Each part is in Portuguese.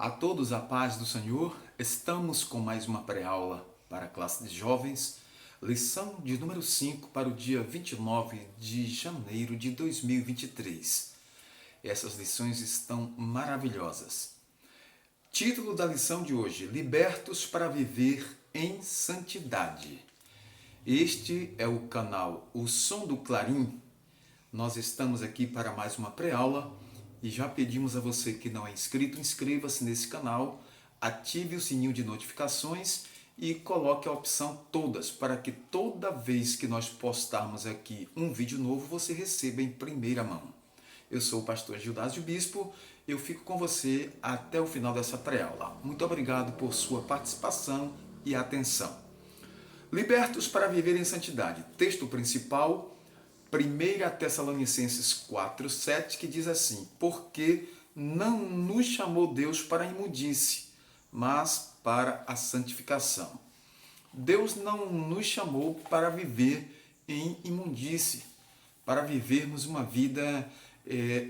A todos a paz do Senhor, estamos com mais uma pré-aula para a classe de jovens, lição de número 5 para o dia 29 de janeiro de 2023. Essas lições estão maravilhosas. Título da lição de hoje: Libertos para viver em santidade. Este é o canal O Som do Clarim. Nós estamos aqui para mais uma pré-aula e já pedimos a você que não é inscrito, inscreva-se nesse canal, ative o sininho de notificações e coloque a opção todas para que toda vez que nós postarmos aqui um vídeo novo, você receba em primeira mão. Eu sou o pastor Gildásio Bispo, eu fico com você até o final dessa pré-aula. Muito obrigado por sua participação e atenção. Libertos para viver em santidade. Texto principal, 1 Tessalonicenses 4:7, que diz assim: porque não nos chamou Deus para a imundície, mas para a santificação. Deus não nos chamou para viver em imundície, para vivermos uma vida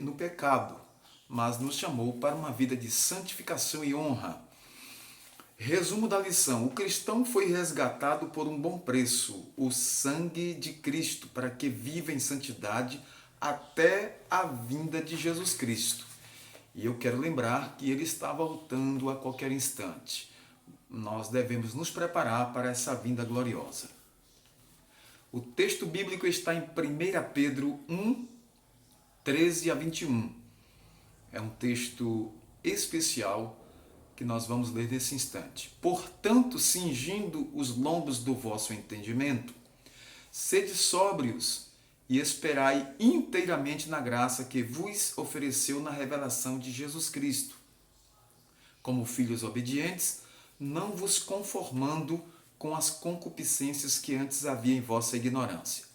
no pecado, mas nos chamou para uma vida de santificação e honra. Resumo da lição: o cristão foi resgatado por um bom preço, o sangue de Cristo, para que viva em santidade até a vinda de Jesus Cristo. E eu quero lembrar que ele está voltando a qualquer instante. Nós devemos nos preparar para essa vinda gloriosa. O texto bíblico está em 1 Pedro 1, 13 a 21. É um texto especial que nós vamos ler nesse instante. Portanto, cingindo os lombos do vosso entendimento, sede sóbrios e esperai inteiramente na graça que vos ofereceu na revelação de Jesus Cristo. Como filhos obedientes, não vos conformando com as concupiscências que antes havia em vossa ignorância.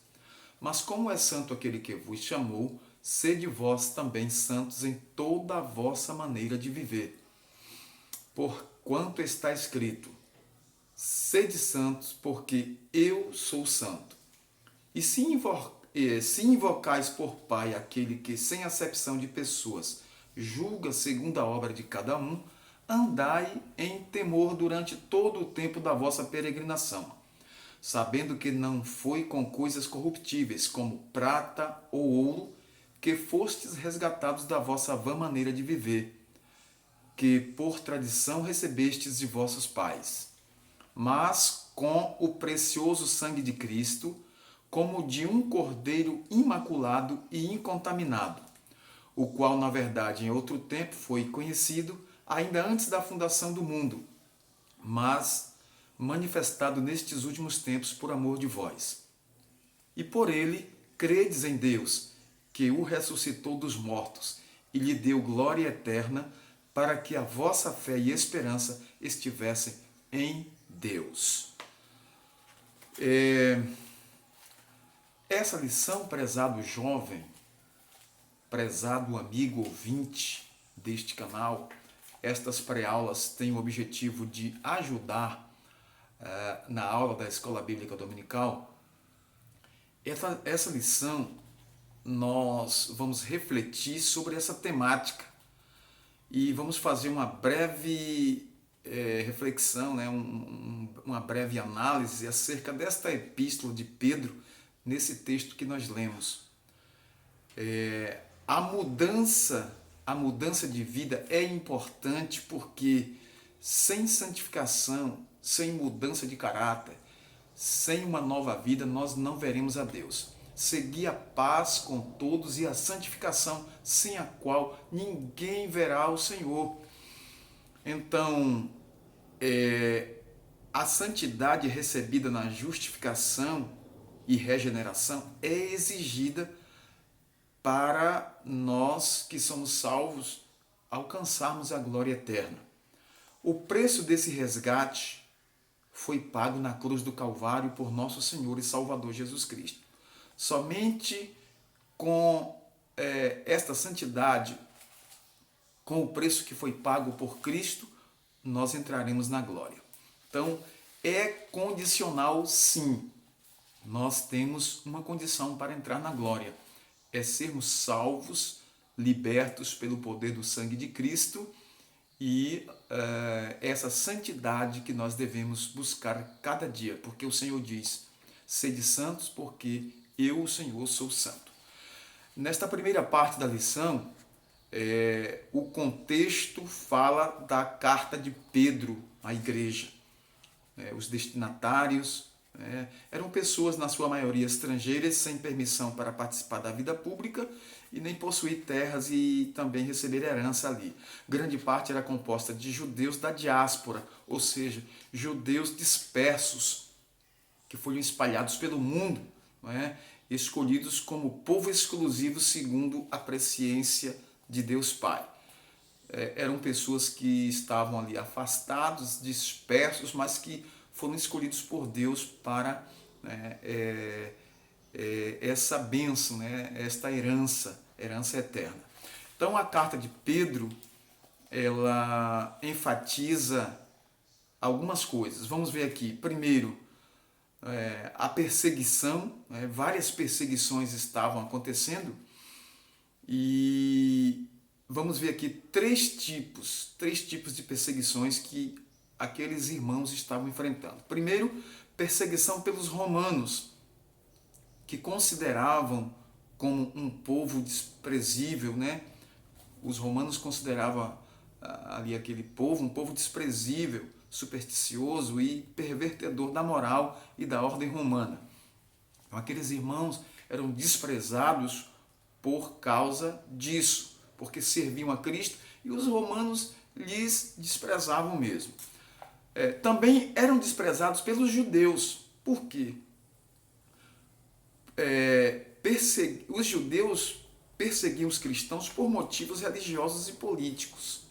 Mas como é santo aquele que vos chamou, sede vós também santos em toda a vossa maneira de viver. Porquanto está escrito: sede santos, porque eu sou santo. E se invocais por Pai aquele que, sem acepção de pessoas, julga segundo a obra de cada um, andai em temor durante todo o tempo da vossa peregrinação, sabendo que não foi com coisas corruptíveis, como prata ou ouro, que fostes resgatados da vossa vã maneira de viver, que por tradição recebestes de vossos pais, mas com o precioso sangue de Cristo, como de um cordeiro imaculado e incontaminado, o qual, na verdade, em outro tempo foi conhecido, ainda antes da fundação do mundo, mas manifestado nestes últimos tempos por amor de vós. E por ele credes em Deus, que o ressuscitou dos mortos e lhe deu glória eterna, para que a vossa fé e esperança estivessem em Deus. Essa lição, prezado jovem, prezado amigo ouvinte deste canal, estas pré-aulas têm o objetivo de ajudar na aula da Escola Bíblica Dominical. Essa lição, nós vamos refletir sobre essa temática e vamos fazer uma breve reflexão, né? Uma breve análise acerca desta epístola de Pedro, nesse texto que nós lemos. A mudança de vida é importante porque sem santificação, sem mudança de caráter, sem uma nova vida, nós não veremos a Deus. Seguir a paz com todos e a santificação, sem a qual ninguém verá o Senhor. Então, a santidade recebida na justificação e regeneração é exigida para nós que somos salvos alcançarmos a glória eterna. O preço desse resgate foi pago na cruz do Calvário por nosso Senhor e Salvador Jesus Cristo. Somente com esta santidade, com o preço que foi pago por Cristo, nós entraremos na glória. Então, é condicional, sim. Nós temos uma condição para entrar na glória. É sermos salvos, libertos pelo poder do sangue de Cristo e essa santidade que nós devemos buscar cada dia, porque o Senhor diz: sede santos, porque eu, o Senhor, sou santo. Nesta primeira parte da lição, o contexto fala da carta de Pedro à igreja. Os destinatários eram pessoas, na sua maioria, estrangeiras, sem permissão para participar da vida pública e nem possuir terras e também receber herança ali. Grande parte era composta de judeus da diáspora, ou seja, judeus dispersos, que foram espalhados pelo mundo, escolhidos como povo exclusivo segundo a presciência de Deus Pai. Eram pessoas que estavam ali afastados, dispersos, mas que foram escolhidos por Deus para essa bênção, esta herança eterna. Então a carta de Pedro, ela enfatiza algumas coisas. Vamos ver aqui. Primeiro, a perseguição, várias perseguições estavam acontecendo, e vamos ver aqui três tipos de perseguições que aqueles irmãos estavam enfrentando. Primeiro, perseguição pelos romanos, que consideravam como um povo desprezível, Os romanos consideravam ali aquele povo um povo desprezível, supersticioso e pervertedor da moral e da ordem romana. Então, aqueles irmãos eram desprezados por causa disso, porque serviam a Cristo e os romanos lhes desprezavam mesmo. Também eram desprezados pelos judeus. Por quê? Os judeus perseguiam os cristãos por motivos religiosos e políticos.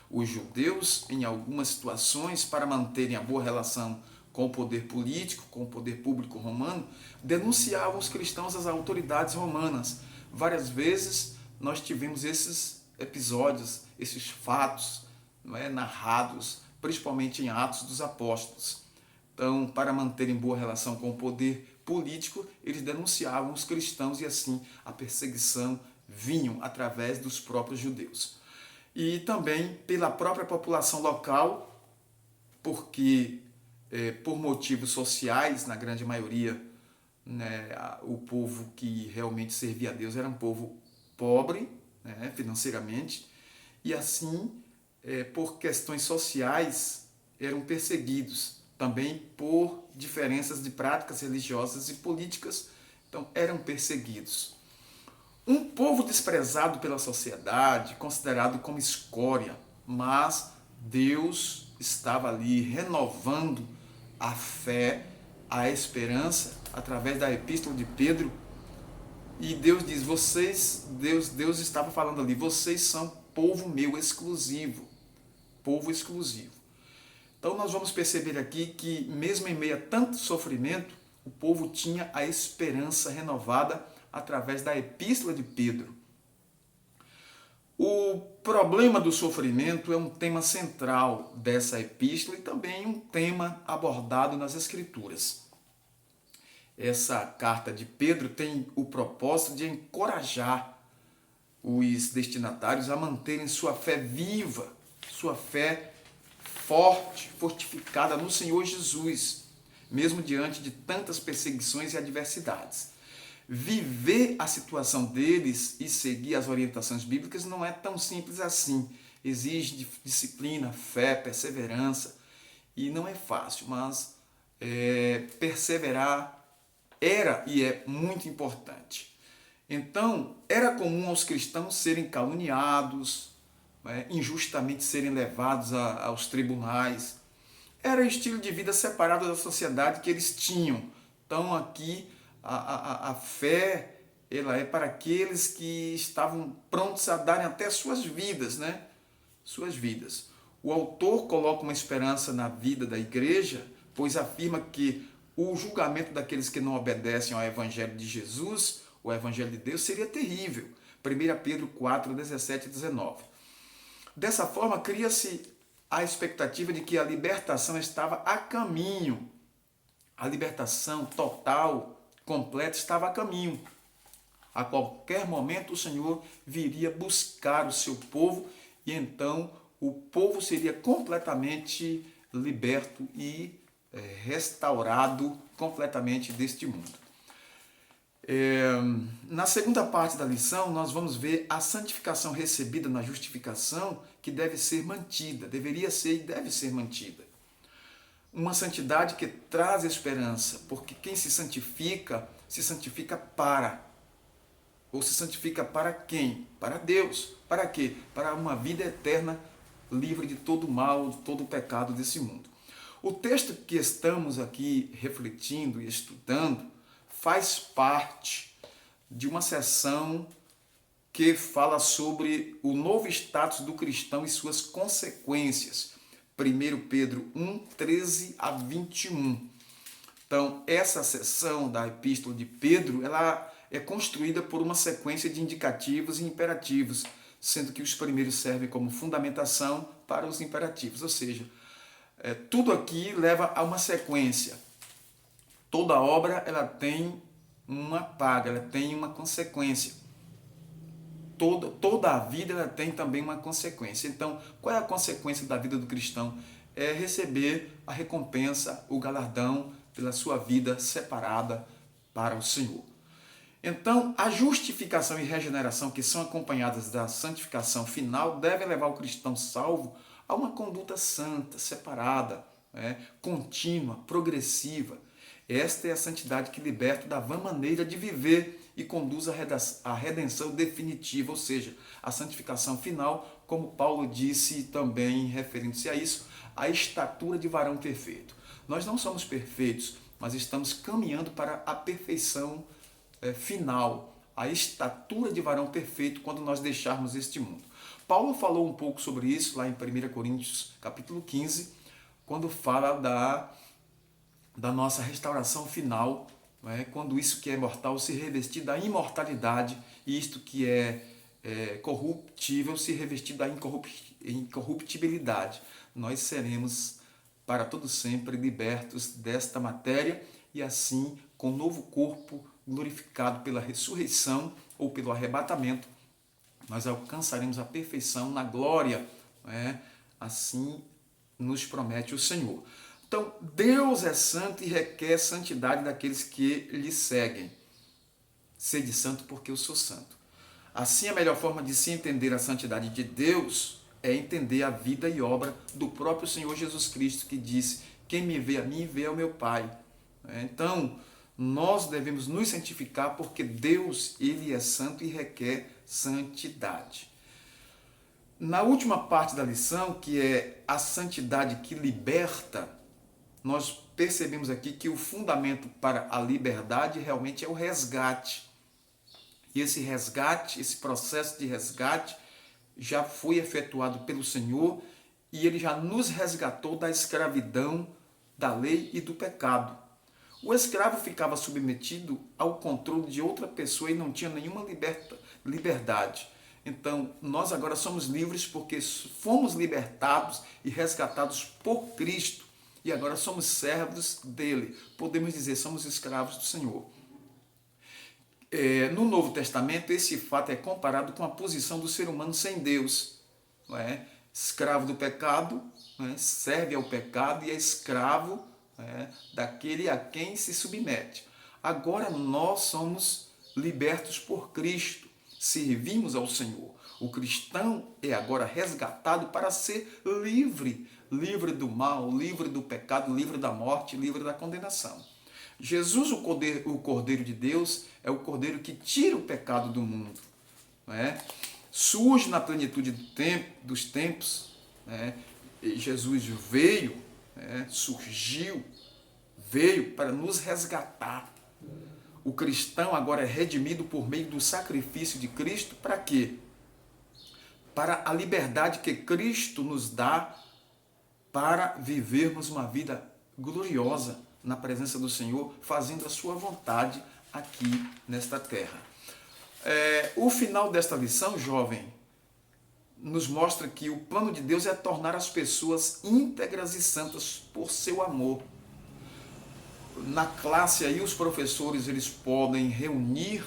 Os judeus, em algumas situações, para manterem a boa relação com o poder político, com o poder público romano, denunciavam os cristãos às autoridades romanas. Várias vezes nós tivemos esses episódios, esses fatos narrados, principalmente em Atos dos Apóstolos. Então, para manterem boa relação com o poder político, eles denunciavam os cristãos e assim a perseguição vinha através dos próprios judeus. E também pela própria população local, porque por motivos sociais, na grande maioria, o povo que realmente servia a Deus era um povo pobre, financeiramente, e assim, por questões sociais, eram perseguidos, também por diferenças de práticas religiosas e políticas, então eram perseguidos. Um povo desprezado pela sociedade, considerado como escória, mas Deus estava ali renovando a fé, a esperança, através da epístola de Pedro, e Deus diz, Deus estava falando ali, vocês são povo meu exclusivo, povo exclusivo. Então nós vamos perceber aqui que mesmo em meio a tanto sofrimento, o povo tinha a esperança renovada através da epístola de Pedro. O problema do sofrimento é um tema central dessa epístola e também um tema abordado nas Escrituras. Essa carta de Pedro tem o propósito de encorajar os destinatários a manterem sua fé viva, sua fé forte, fortificada no Senhor Jesus, mesmo diante de tantas perseguições e adversidades. Viver a situação deles e seguir as orientações bíblicas não é tão simples assim. Exige disciplina, fé, perseverança, e não é fácil, mas perseverar era e é muito importante. Então, era comum aos cristãos serem caluniados, injustamente serem levados aos tribunais. Era o estilo de vida separado da sociedade que eles tinham. Então, aqui, a fé, ela é para aqueles que estavam prontos a darem até suas vidas, Suas vidas. O autor coloca uma esperança na vida da igreja, pois afirma que o julgamento daqueles que não obedecem ao Evangelho de Jesus, o Evangelho de Deus, seria terrível. 1 Pedro 4, 17 e 19. Dessa forma, cria-se a expectativa de que a libertação estava a caminho. A libertação total, completa, estava a caminho. A qualquer momento o Senhor viria buscar o seu povo e então o povo seria completamente liberto e restaurado completamente deste mundo. Na segunda parte da lição, nós vamos ver a santificação recebida na justificação que deve ser mantida, deveria ser e deve ser mantida. Uma santidade que traz esperança, porque quem se santifica para. Ou se santifica para quem? Para Deus. Para quê? Para uma vida eterna livre de todo mal, de todo pecado desse mundo. O texto que estamos aqui refletindo e estudando faz parte de uma sessão que fala sobre o novo status do cristão e suas consequências. 1 Pedro 1, 13 a 21. Então, essa sessão da Epístola de Pedro, ela é construída por uma sequência de indicativos e imperativos, sendo que os primeiros servem como fundamentação para os imperativos. Ou seja, tudo aqui leva a uma sequência. Toda obra ela tem uma paga, ela tem uma consequência. Toda a vida ela tem também uma consequência. Então, qual é a consequência da vida do cristão? É receber a recompensa, o galardão pela sua vida separada para o Senhor. Então, a justificação e regeneração que são acompanhadas da santificação final devem levar o cristão salvo a uma conduta santa, separada, contínua, progressiva. Esta é a santidade que liberta da vã maneira de viver e conduz à redenção definitiva, ou seja, a santificação final, como Paulo disse também, referindo-se a isso, a estatura de varão perfeito. Nós não somos perfeitos, mas estamos caminhando para a perfeição final, a estatura de varão perfeito quando nós deixarmos este mundo. Paulo falou um pouco sobre isso lá em 1 Coríntios capítulo 15, quando fala da nossa restauração final, quando isso que é mortal se revestir da imortalidade e isto que é corruptível se revestir da incorruptibilidade. Nós seremos para todo sempre libertos desta matéria e assim, com um novo corpo glorificado pela ressurreição ou pelo arrebatamento, nós alcançaremos a perfeição na glória, assim nos promete o Senhor. Então, Deus é santo e requer santidade daqueles que lhe seguem. Sede santo porque eu sou santo. Assim, a melhor forma de se entender a santidade de Deus é entender a vida e obra do próprio Senhor Jesus Cristo, que disse: quem me vê a mim, vê ao meu Pai. Então, nós devemos nos santificar porque Deus, Ele é santo e requer santidade. Na última parte da lição, que é a santidade que liberta, nós percebemos aqui que o fundamento para a liberdade realmente é o resgate. E esse resgate, esse processo de resgate, já foi efetuado pelo Senhor e Ele já nos resgatou da escravidão, da lei e do pecado. O escravo ficava submetido ao controle de outra pessoa e não tinha nenhuma liberdade. Então, nós agora somos livres porque fomos libertados e resgatados por Cristo. E agora somos servos dele. Podemos dizer, somos escravos do Senhor. No Novo Testamento, esse fato é comparado com a posição do ser humano sem Deus. Escravo do pecado, serve ao pecado e é escravo daquele a quem se submete. Agora nós somos libertos por Cristo, servimos ao Senhor. O cristão é agora resgatado para ser livre do mal, livre do pecado, livre da morte, livre da condenação. Jesus, o Cordeiro de Deus, é o Cordeiro que tira o pecado do mundo. Surge na plenitude dos tempos. Jesus veio, veio para nos resgatar. O cristão agora é redimido por meio do sacrifício de Cristo. Para quê? Para a liberdade que Cristo nos dá para vivermos uma vida gloriosa na presença do Senhor, fazendo a sua vontade aqui nesta terra. O final desta lição, jovem, nos mostra que o plano de Deus é tornar as pessoas íntegras e santas por seu amor. Na classe aí os professores eles podem reunir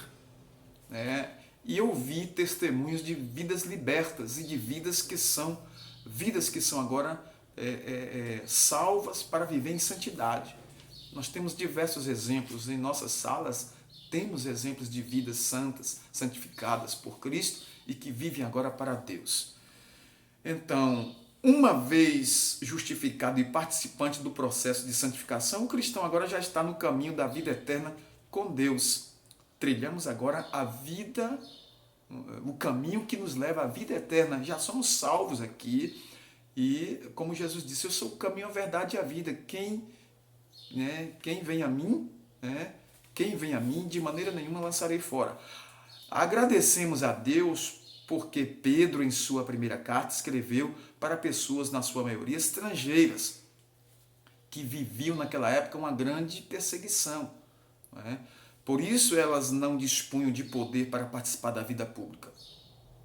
e ouvir testemunhos de vidas libertas e de vidas que são vidas que são agora salvas para viver em santidade. Nós temos diversos exemplos em nossas salas, temos exemplos de vidas santas, santificadas por Cristo e que vivem agora para Deus. Então, uma vez justificado e participante do processo de santificação, o cristão agora já está no caminho da vida eterna com Deus. Trilhamos agora a vida, o caminho que nos leva à vida eterna. Já somos salvos aqui e, como Jesus disse, eu sou o caminho, a verdade e a vida. Quem vem a mim, quem vem a mim, de maneira nenhuma lançarei fora. Agradecemos a Deus porque Pedro, em sua primeira carta, escreveu para pessoas, na sua maioria, estrangeiras, que viviam naquela época uma grande perseguição. Por isso elas não dispunham de poder para participar da vida pública,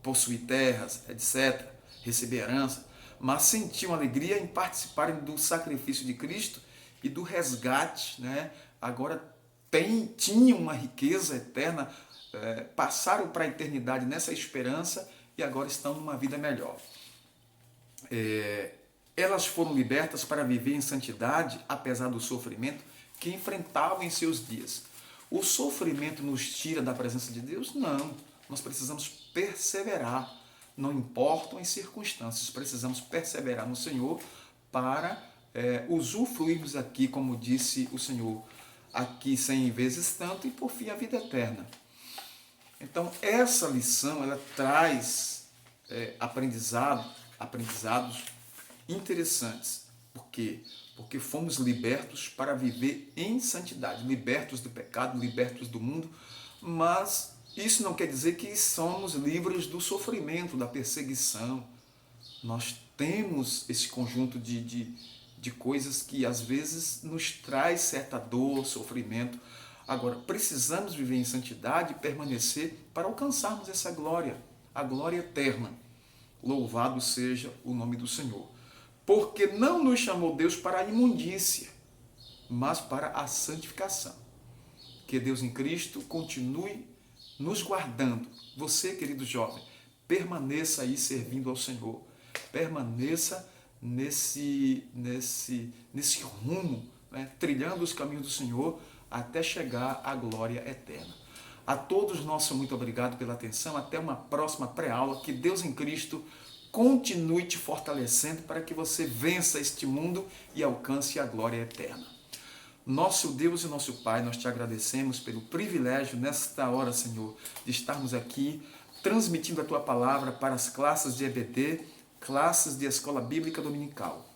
possuir terras, etc., receber herança, mas sentiam alegria em participarem do sacrifício de Cristo e do resgate. Agora tinham uma riqueza eterna, passaram para a eternidade nessa esperança e agora estão numa vida melhor. Elas foram libertas para viver em santidade, apesar do sofrimento que enfrentavam em seus dias. O sofrimento nos tira da presença de Deus? Não. Nós precisamos perseverar. Não importam as circunstâncias, precisamos perseverar no Senhor para usufruirmos aqui, como disse o Senhor, aqui 100 vezes tanto e por fim a vida eterna. Então, essa lição, ela traz aprendizados interessantes. Por quê? Porque fomos libertos para viver em santidade, libertos do pecado, libertos do mundo, mas isso não quer dizer que somos livres do sofrimento, da perseguição. Nós temos esse conjunto de coisas que às vezes nos traz certa dor, sofrimento. Agora, precisamos viver em santidade e permanecer para alcançarmos essa glória, a glória eterna. Louvado seja o nome do Senhor. Porque não nos chamou Deus para a imundícia, mas para a santificação. Que Deus em Cristo continue nos guardando. Você, querido jovem, permaneça aí servindo ao Senhor. Permaneça nesse rumo, trilhando os caminhos do Senhor, até chegar à glória eterna. A todos nosso muito obrigado pela atenção. Até uma próxima pré-aula. Que Deus em Cristo continue te fortalecendo para que você vença este mundo e alcance a glória eterna. Nosso Deus e nosso Pai, nós te agradecemos pelo privilégio nesta hora, Senhor, de estarmos aqui transmitindo a Tua palavra para as classes de EBD, classes de Escola Bíblica Dominical.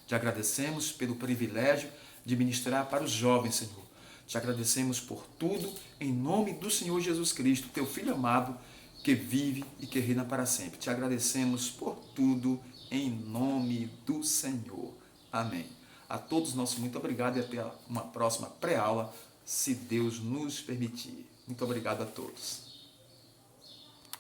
Te agradecemos pelo privilégio de ministrar para os jovens, Senhor. Te agradecemos por tudo, em nome do Senhor Jesus Cristo, Teu Filho amado, que vive e que reina para sempre. Te agradecemos por tudo, em nome do Senhor. Amém. A todos nosso muito obrigado e até uma próxima pré-aula, se Deus nos permitir. Muito obrigado a todos.